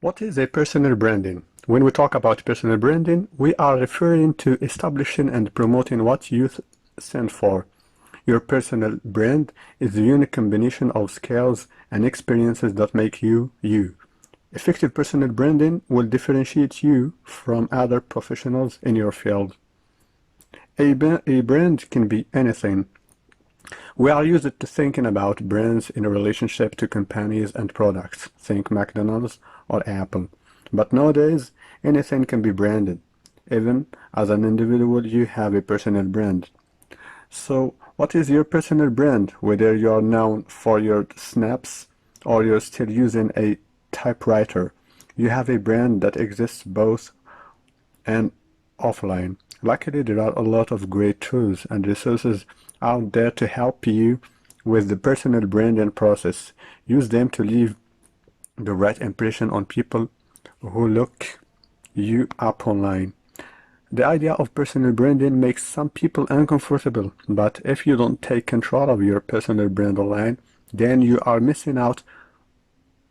What is a personal branding? When we talk about personal branding, we are referring to establishing and promoting what you stand for. Your personal brand is a unique combination of skills and experiences that make you, you. Effective personal branding will differentiate you from other professionals in your field. A brand can be anything. We are used to thinking about brands in relationship to companies and products. Think McDonald's or Apple. But nowadays, anything can be branded. Even as an individual, you have a personal brand. So, what is your personal brand? Whether you are known for your snaps or you're still using a typewriter, you have a brand that exists both and offline. Luckily, there are a lot of great tools and resources out there to help you with the personal branding process. Use them to leave the right impression on people who look you up online. The idea of personal branding makes some people uncomfortable, but if you don't take control of your personal brand online, then you are missing out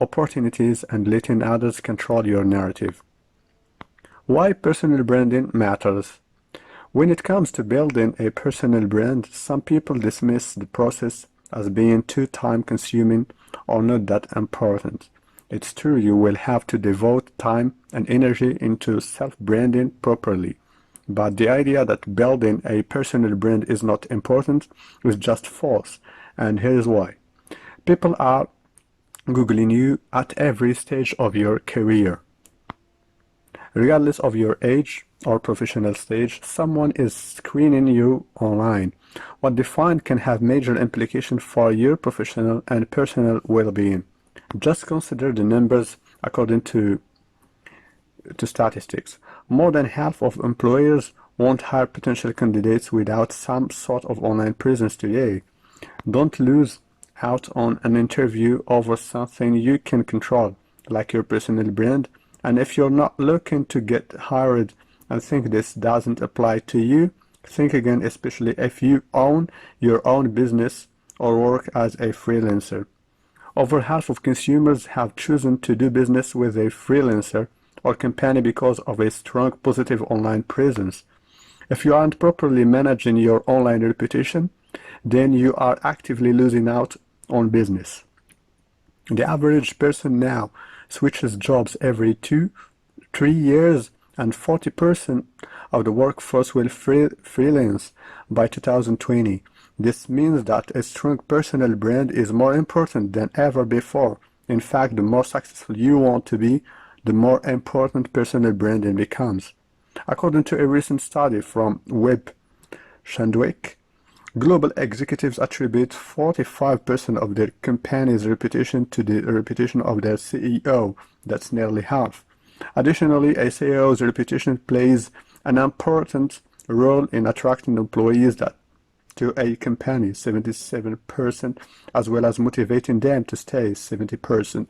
opportunities and letting others control your narrative. Why personal branding matters? When it comes to building a personal brand, some people dismiss the process as being too time-consuming or not that important. It's true, you will have to devote time and energy into self-branding properly. But the idea that building a personal brand is not important is just false, and here's why. People are Googling you at every stage of your career. Regardless of your age or professional stage, someone is screening you online. What they find can have major implications for your professional and personal well-being. Just consider the numbers according to statistics. More than half of employers won't hire potential candidates without some sort of online presence today. Don't lose out on an interview over something you can control, like your personal brand. And if you're not looking to get hired and think this doesn't apply to you, think again, especially if you own your own business or work as a freelancer. Over half of consumers have chosen to do business with a freelancer or company because of a strong positive online presence. If you aren't properly managing your online reputation, then you are actively losing out on business. The average person now switches jobs every 2-3 years, and 40% of the workforce will freelance by 2020. This means that a strong personal brand is more important than ever before. In fact, the more successful you want to be, the more important personal branding becomes. According to a recent study from Webb Shandwick, global executives attribute 45% of their company's reputation to the reputation of their CEO. That's nearly half. Additionally, a CEO's reputation plays an important role in attracting employees to a company, 77%, as well as motivating them to stay, 70%.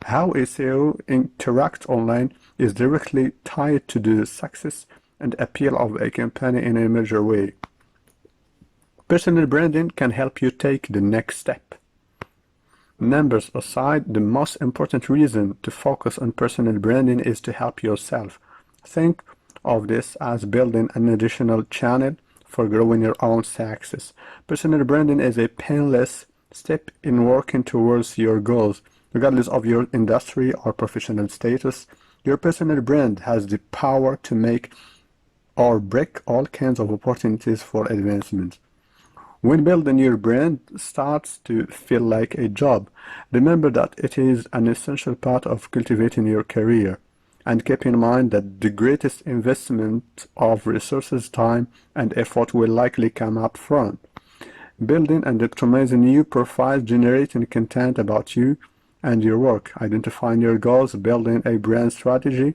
How a CEO interacts online is directly tied to the success and appeal of a company in a major way. Personal branding can help you take the next step. Numbers aside, the most important reason to focus on personal branding is to help yourself. Think of this as building an additional channel for growing your own success. Personal branding is a painless step in working towards your goals. Regardless of your industry or professional status, your personal brand has the power to make or break all kinds of opportunities for advancement. When building your brand starts to feel like a job, remember that it is an essential part of cultivating your career. And keep in mind that the greatest investment of resources, time, and effort will likely come up front. Building and optimizing new profiles, generating content about you and your work, identifying your goals, building a brand strategy,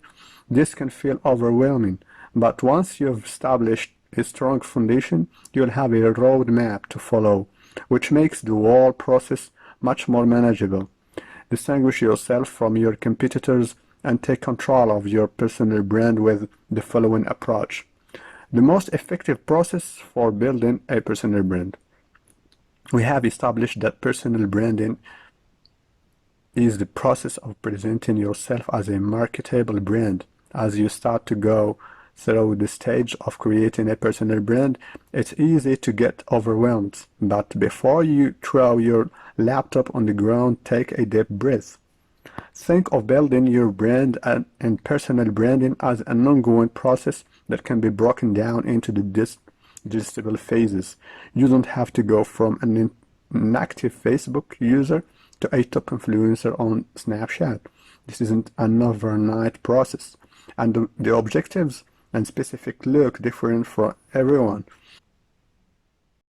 this can feel overwhelming. But once you've established a strong foundation, you'll have a roadmap to follow, which makes the whole process much more manageable. Distinguish yourself from your competitors and take control of your personal brand with the following approach. The most effective process for building a personal brand. We have established that personal branding is the process of presenting yourself as a marketable brand. As you start to go through the stage of creating a personal brand, it's easy to get overwhelmed. But before you throw your laptop on the ground, take a deep breath. Think of building your brand and personal branding as an ongoing process that can be broken down into the digestible phases. You don't have to go from an inactive Facebook user to a top influencer on Snapchat. This isn't an overnight process, and the objectives and specific look different for everyone.